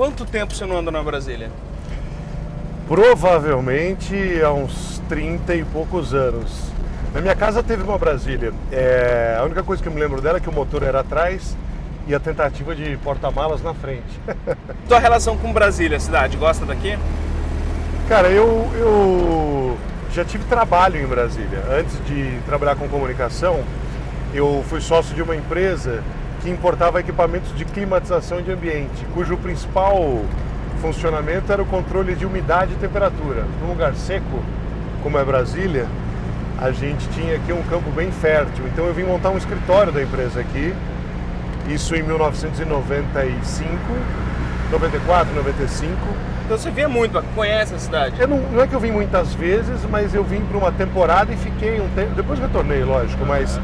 quanto tempo você não anda na Brasília? Provavelmente há uns 30 e poucos anos. Na minha casa teve uma Brasília. A única coisa que eu me lembro dela é que o motor era atrás e a tentativa de porta-malas na frente. Tua relação com Brasília, cidade, gosta daqui? Cara, eu já tive trabalho em Brasília. Antes de trabalhar com comunicação, eu fui sócio de uma empresa que importava equipamentos de climatização de ambiente, cujo principal funcionamento era o controle de umidade e temperatura. Num lugar seco, como é Brasília, a gente tinha aqui um campo bem fértil. Então eu vim montar um escritório da empresa aqui, isso em 1995, 94, 95. Então você vê muito, conhece a cidade? Não é que eu vim muitas vezes, mas eu vim por uma temporada e fiquei um tempo. Depois retornei, lógico, mas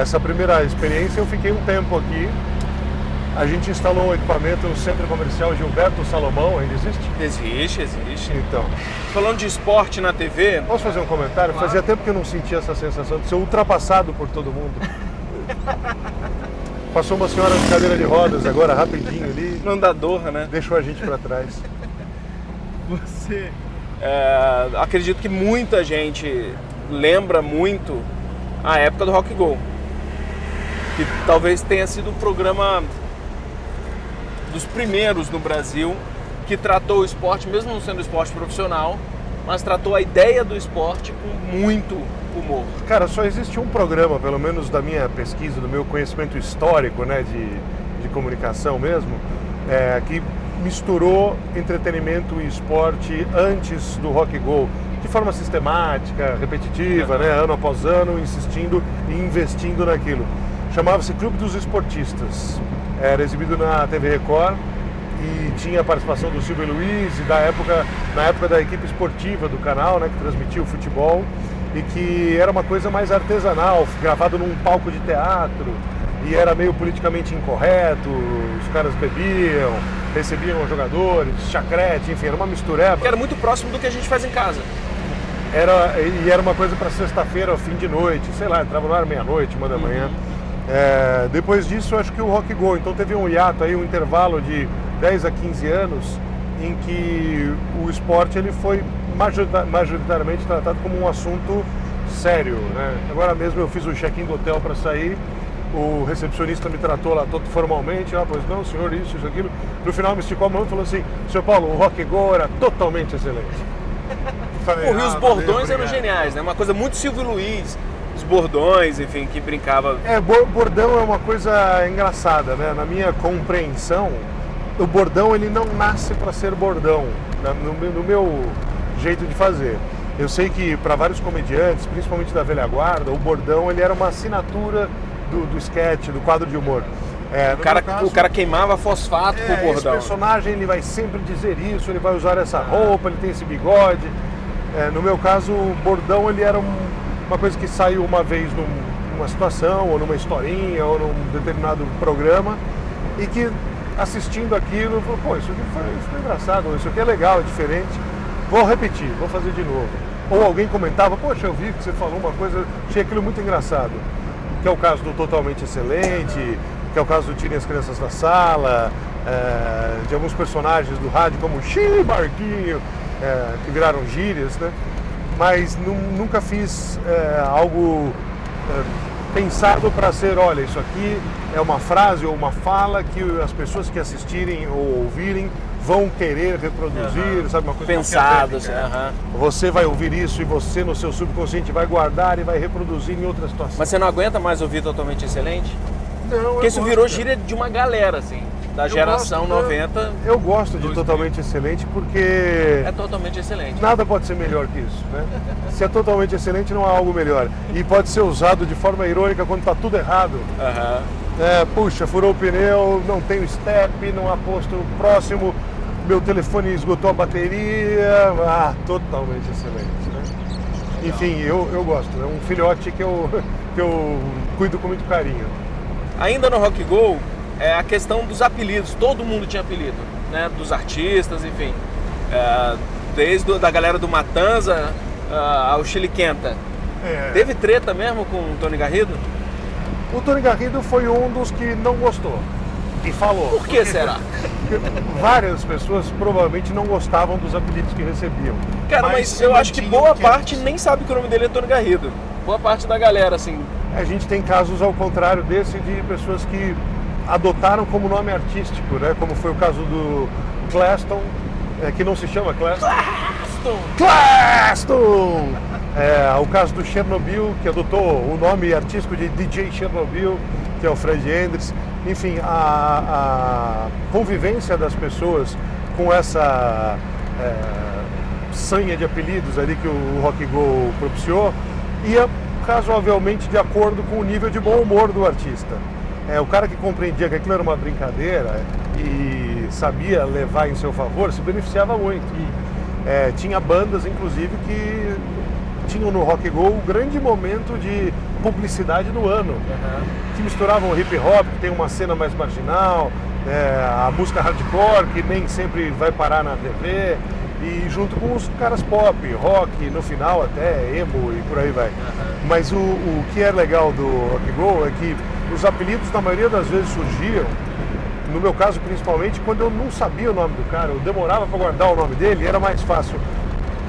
essa primeira experiência eu fiquei um tempo aqui. A gente instalou um equipamento no Centro Comercial Gilberto Salomão, ainda existe? Existe. Então. Falando de esporte na TV... Posso fazer um comentário? Claro. Fazia tempo que eu não sentia essa sensação de ser ultrapassado por todo mundo. Passou uma senhora de cadeira de rodas agora, rapidinho ali. No andador, né? Deixou a gente para trás. Você... acredito que muita gente lembra muito a época do Rock Go. Que talvez tenha sido o programa dos primeiros no Brasil que tratou o esporte, mesmo não sendo esporte profissional, mas tratou a ideia do esporte com muito humor. Cara, só existe um programa, pelo menos da minha pesquisa, do meu conhecimento histórico, né, de comunicação mesmo, que misturou entretenimento e esporte antes do Rock Go, de forma sistemática, repetitiva, né, ano após ano, insistindo e investindo naquilo. Chamava-se Clube dos Esportistas. Era exibido na TV Record e tinha a participação do Silvio Luiz e na época da equipe esportiva do canal, né, que transmitia o futebol, e que era uma coisa mais artesanal, gravado num palco de teatro, e era meio politicamente incorreto, os caras bebiam, recebiam jogadores, chacrete, enfim, era uma mistureba. Que era muito próximo do que a gente faz em casa. Era uma coisa para sexta-feira, ao fim de noite, sei lá, entrava no ar meia-noite, 1 da manhã. Depois disso, acho que o Rock Go, então teve um hiato aí, um intervalo de 10 a 15 anos, em que o esporte ele foi majoritariamente tratado como um assunto sério, né? Agora mesmo eu fiz o check-in do hotel para sair, o recepcionista me tratou lá todo formalmente, pois não, senhor, isso, aquilo. No final me esticou a mão e falou assim: Sr. Paulo, o Rock Go era totalmente excelente. Falei, e os bordões eram geniais, né? Uma coisa muito Silvio Luiz, os bordões, enfim, que brincava. Bordão é uma coisa engraçada, né? Na minha compreensão, o bordão ele não nasce para ser bordão, no meu jeito de fazer. Eu sei que para vários comediantes, principalmente da velha guarda, o bordão ele era uma assinatura do sketch, do quadro de humor. O cara queimava fosfato com o bordão. Esse personagem ele vai sempre dizer isso, ele vai usar essa roupa, ele tem esse bigode. No meu caso, o bordão ele era uma coisa que saiu uma vez numa situação, ou numa historinha, ou num determinado programa, e que assistindo aquilo, falou, pô, isso aqui foi engraçado, isso aqui é legal, é diferente, vou repetir, vou fazer de novo. Ou alguém comentava, poxa, eu vi que você falou uma coisa, achei aquilo muito engraçado. Que é o caso do Totalmente Excelente, que é o caso do Tirem as Crianças da Sala, de alguns personagens do rádio como Xiii, Marquinho, que viraram gírias, né? Mas nunca fiz algo pensado para ser, olha, isso aqui é uma frase ou uma fala que as pessoas que assistirem ou ouvirem vão querer reproduzir, sabe, uma coisa pensado, Você vai ouvir isso e você no seu subconsciente vai guardar e vai reproduzir em outra situação. Mas você não aguenta mais ouvir Totalmente Excelente? Não, porque isso virou gíria de uma galera, assim, da geração 90. Eu gosto de Totalmente Excelente porque... É totalmente excelente. Nada pode ser melhor que isso, né? Se é totalmente excelente, não há algo melhor. E pode ser usado de forma irônica quando está tudo errado. Puxa, furou o pneu, não tem o step, não há posto próximo, meu telefone esgotou a bateria. Totalmente excelente, né? Enfim, eu gosto. É um filhote que eu cuido com muito carinho. Ainda no Rock Go, a questão dos apelidos. Todo mundo tinha apelido, né? Dos artistas, enfim. Desde da galera do Matanza ao Chili Quenta. Teve treta mesmo com o Tony Garrido? O Tony Garrido foi um dos que não gostou. E falou. Por que será? Várias pessoas provavelmente não gostavam dos apelidos que recebiam. Cara, mas eu acho que boa parte nem sabe que o nome dele é Tony Garrido. Boa parte da galera, assim. A gente tem casos ao contrário desse de pessoas que adotaram como nome artístico, né? Como foi o caso do Claston, que não se chama Claston. Claston! O caso do Chernobyl, que adotou o nome artístico de DJ Chernobyl, que é o Fred Hendricks. Enfim, a convivência das pessoas com essa sanha de apelidos ali que o Rock Go propiciou ia razoavelmente de acordo com o nível de bom humor do artista. O cara que compreendia que aquilo era uma brincadeira e sabia levar em seu favor se beneficiava muito. Tinha bandas, inclusive, que tinham no Rock Go o grande momento de publicidade do ano, que misturavam o hip hop, que tem uma cena mais marginal, a música hardcore, que nem sempre vai parar na TV, e junto com os caras pop, rock, no final até emo e por aí vai. Mas o que é legal do Rock Go é que os apelidos na maioria das vezes surgiam, no meu caso principalmente, quando eu não sabia o nome do cara, eu demorava para guardar o nome dele, era mais fácil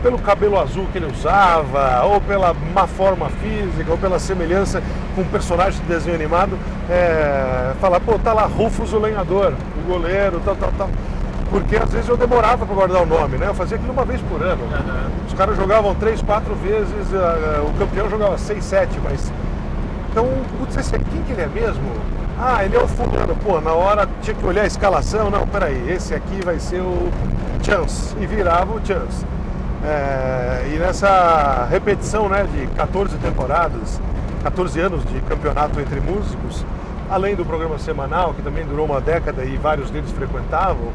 pelo cabelo azul que ele usava, ou pela má forma física, ou pela semelhança com um personagem de desenho animado, falar, pô, tá lá Rufus o lenhador, o goleiro, tal. Porque às vezes eu demorava para guardar o nome, né? Eu fazia aquilo uma vez por ano. Os caras jogavam 3, 4 vezes, o campeão jogava 6, 7, mas... Então, putz, quem que ele é mesmo? Ah, ele é o fulano. Pô, na hora tinha que olhar a escalação. Não, peraí, esse aqui vai ser o Chance. E virava o Chance. E nessa repetição, né, de 14 temporadas, 14 anos de campeonato entre músicos, além do programa semanal, que também durou uma década e vários deles frequentavam,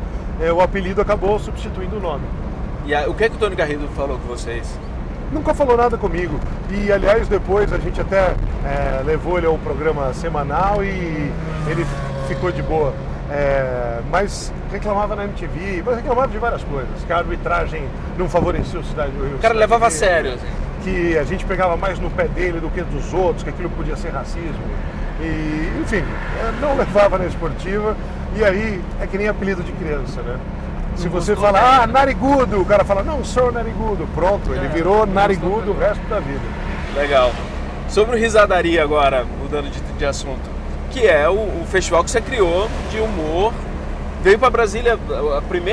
o apelido acabou substituindo o nome. E o que é que o Tony Garrido falou com vocês? Nunca falou nada comigo. E, aliás, depois a gente até levou ele ao programa semanal e ele ficou de boa. Mas reclamava na MTV, mas reclamava de várias coisas. Que a arbitragem não favorecia o Cidade do Rio. O cara levava a sério, assim. Que a gente pegava mais no pé dele do que dos outros, que aquilo podia ser racismo. E, enfim, não levava na esportiva. E aí é que nem apelido de criança, né? Se você falar, narigudo, o cara fala, não sou narigudo. Pronto, ele virou narigudo o resto da vida. Legal. Sobre o Risadaria agora, mudando de assunto, que é o festival que você criou de humor. Veio para Brasília,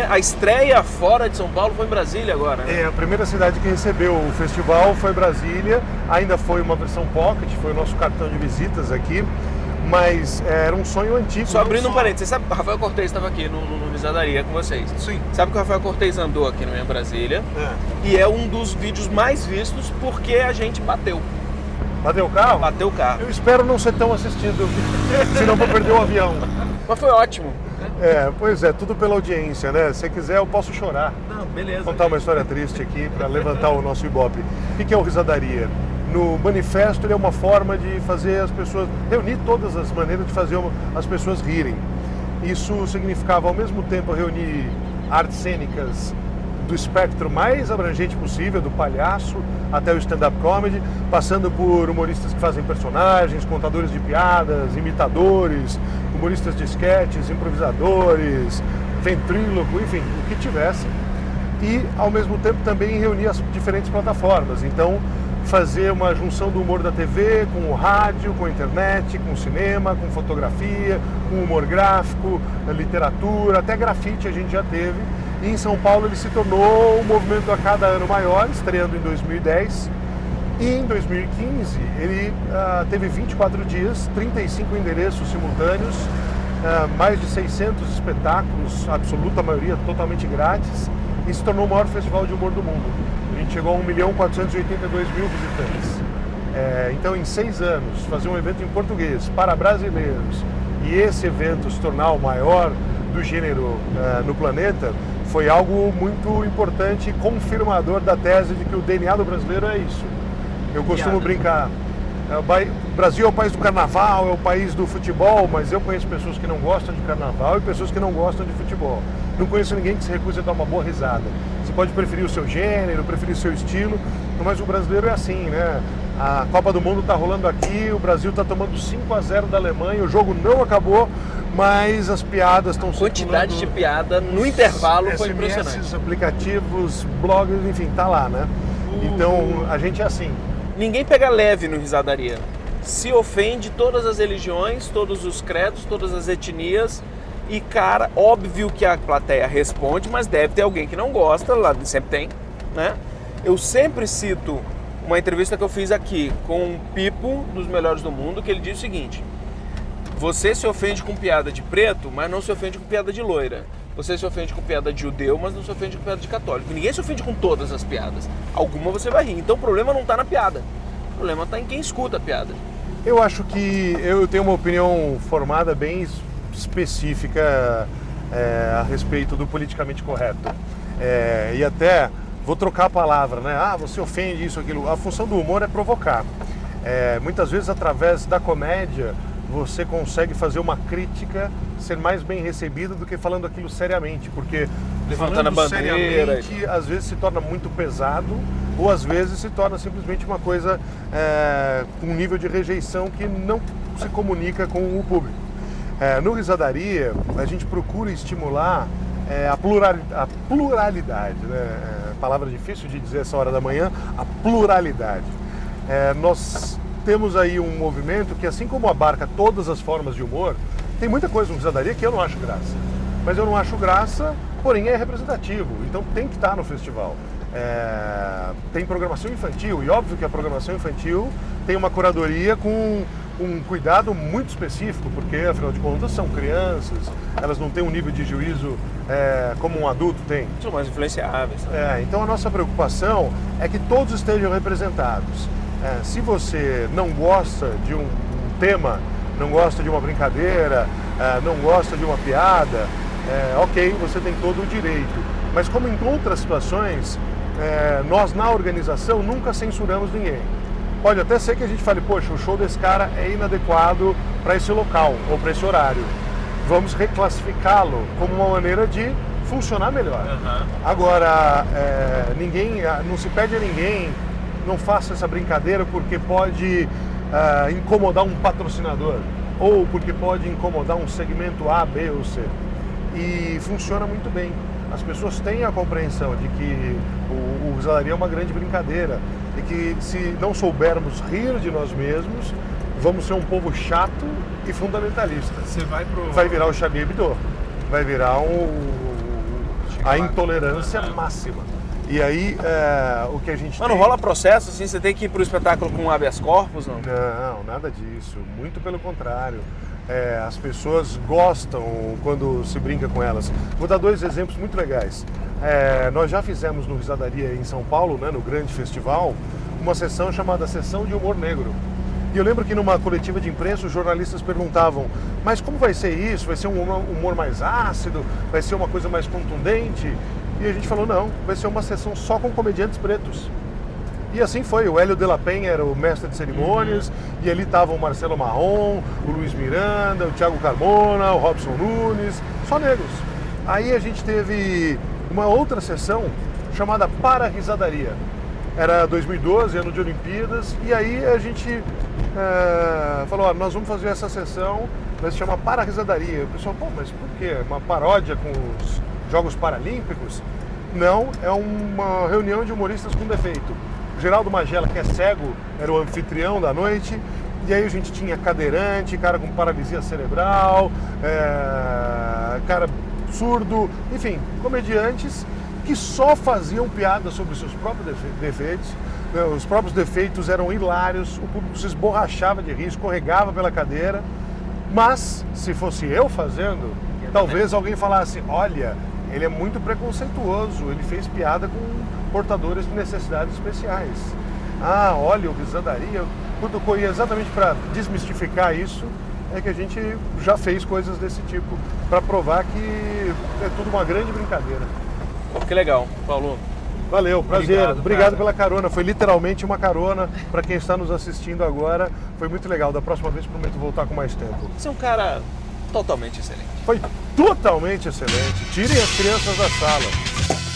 a estreia fora de São Paulo foi em Brasília agora, né? A primeira cidade que recebeu o festival foi Brasília, ainda foi uma versão pocket, foi o nosso cartão de visitas aqui, mas era um sonho antigo. Só abrindo um parênteses, você sabe que o Rafael Cortez estava aqui no Risadaria com vocês? Sim. Sabe que o Rafael Cortez andou aqui no Minha Brasília e é um dos vídeos mais vistos porque a gente bateu. Bateu o carro? Bateu o carro. Eu espero não ser tão assistido, senão vou perder o avião. Mas foi ótimo. Pois é, tudo pela audiência, né? Se quiser eu posso chorar. Não, beleza. Vou contar uma história triste aqui para levantar o nosso Ibope. O que é o Risadaria? No manifesto ele é uma forma de fazer as pessoas, reunir todas as maneiras de fazer as pessoas rirem. Isso significava ao mesmo tempo reunir artes cênicas do espectro mais abrangente possível, do palhaço até o stand-up comedy, passando por humoristas que fazem personagens, contadores de piadas, imitadores, humoristas de esquetes, improvisadores, ventríloco, enfim, o que tivesse. E, ao mesmo tempo, também reunir as diferentes plataformas. Então, fazer uma junção do humor da TV com o rádio, com a internet, com o cinema, com fotografia, com humor gráfico, literatura, até grafite a gente já teve. E em São Paulo ele se tornou um movimento a cada ano maior, estreando em 2010. E em 2015 ele teve 24 dias, 35 endereços simultâneos, mais de 600 espetáculos, a absoluta maioria totalmente grátis, e se tornou o maior festival de humor do mundo. A gente chegou a 1.482.000 visitantes. Então, em 6 anos, fazer um evento em português para brasileiros e esse evento se tornar o maior do gênero no planeta, foi algo muito importante e confirmador da tese de que o DNA do brasileiro é isso. Eu costumo brincar, o Brasil é o país do carnaval, é o país do futebol, mas eu conheço pessoas que não gostam de carnaval e pessoas que não gostam de futebol. Não conheço ninguém que se recuse a dar uma boa risada. Você pode preferir o seu gênero, preferir o seu estilo, mas o brasileiro é assim, né? A Copa do Mundo está rolando aqui, o Brasil está tomando 5-0 da Alemanha, o jogo não acabou, mas as piadas estão Quantidade de piada no intervalo foi impressionante. SMS, aplicativos, blogs, enfim, tá lá, né? Então, a gente é assim. Ninguém pega leve no Risadaria. Se ofende todas as religiões, todos os credos, todas as etnias. E, cara, óbvio que a plateia responde, mas deve ter alguém que não gosta, lá sempre tem, né? Eu sempre cito uma entrevista que eu fiz aqui com o Pipo, dos Melhores do Mundo, que ele diz o seguinte: você se ofende com piada de preto, mas não se ofende com piada de loira. Você se ofende com piada de judeu, mas não se ofende com piada de católico. Ninguém se ofende com todas as piadas. Alguma você vai rir. Então o problema não está na piada. O problema está em quem escuta a piada. Eu acho que eu tenho uma opinião formada bem específica a respeito do politicamente correto. E até vou trocar a palavra, né? Ah, você ofende isso, aquilo. A função do humor é provocar. Muitas vezes, através da comédia, você consegue fazer uma crítica ser mais bem recebida do que falando aquilo seriamente, porque levantando falando a bandeira, seriamente, às vezes se torna muito pesado, ou às vezes se torna simplesmente uma coisa com um nível de rejeição que não se comunica com o público. No Risadaria, a gente procura estimular a pluralidade, né? Palavra difícil de dizer essa hora da manhã, a pluralidade. Nós temos aí um movimento que, assim como abarca todas as formas de humor, tem muita coisa no Risadaria que eu não acho graça. Mas eu não acho graça, porém é representativo, então tem que estar no festival. Tem programação infantil, e óbvio que a programação infantil tem uma curadoria com um cuidado muito específico, porque afinal de contas são crianças, elas não têm um nível de juízo como um adulto tem. São mais influenciáveis. Então a nossa preocupação é que todos estejam representados. Se você não gosta de um tema, não gosta de uma brincadeira, não gosta de uma piada, ok, você tem todo o direito. Mas como em outras situações, nós na organização nunca censuramos ninguém. Pode até ser que a gente fale, poxa, o show desse cara é inadequado para esse local ou para esse horário. Vamos reclassificá-lo como uma maneira de funcionar melhor. Agora, não se pede a ninguém, não faça essa brincadeira porque pode incomodar um patrocinador ou porque pode incomodar um segmento A, B ou C. E funciona muito bem. As pessoas têm a compreensão de que o Risadaria é uma grande brincadeira e que se não soubermos rir de nós mesmos, vamos ser um povo chato e fundamentalista. Você vai virar o Charlie Hebdo, vai virar a intolerância máxima. E aí, o que a gente Mas não rola processo, assim, você tem que ir pro espetáculo com habeas corpus, não? Não, nada disso, muito pelo contrário. As pessoas gostam quando se brinca com elas. Vou dar 2 exemplos muito legais. Nós já fizemos no Risadaria em São Paulo, né, no grande festival, uma sessão chamada Sessão de Humor Negro. E eu lembro que numa coletiva de imprensa os jornalistas perguntavam: mas como vai ser isso? Vai ser um humor mais ácido? Vai ser uma coisa mais contundente? E a gente falou: não, vai ser uma sessão só com comediantes pretos. E assim foi, o Hélio de la Penha era o mestre de cerimônias, e ali estavam o Marcelo Marrom, o Luiz Miranda, o Thiago Carmona, o Robson Nunes, só negros. Aí a gente teve uma outra sessão chamada Para Risadaria. Era 2012, ano de Olimpíadas, e aí a gente falou: nós vamos fazer essa sessão, vai se chamar Para Risadaria. O pessoal, mas por quê? Uma paródia com os Jogos Paralímpicos? Não, é uma reunião de humoristas com defeito. O Geraldo Magela, que é cego, era o anfitrião da noite, e aí a gente tinha cadeirante, cara com paralisia cerebral, cara surdo, enfim, comediantes que só faziam piada sobre os seus próprios defeitos. Os próprios defeitos eram hilários, o público se esborrachava de rir, escorregava pela cadeira, mas se fosse eu fazendo, talvez alguém falasse: olha, ele é muito preconceituoso, ele fez piada com portadores de necessidades especiais. Olha, o Risadaria, e exatamente para desmistificar isso, é que a gente já fez coisas desse tipo, para provar que é tudo uma grande brincadeira. Pô, que legal, Paulo. Valeu, prazer. Obrigado cara. Pela carona. Foi literalmente uma carona para quem está nos assistindo agora. Foi muito legal. Da próxima vez prometo voltar com mais tempo. Você é um cara totalmente excelente. Foi totalmente excelente. Tirem as crianças da sala.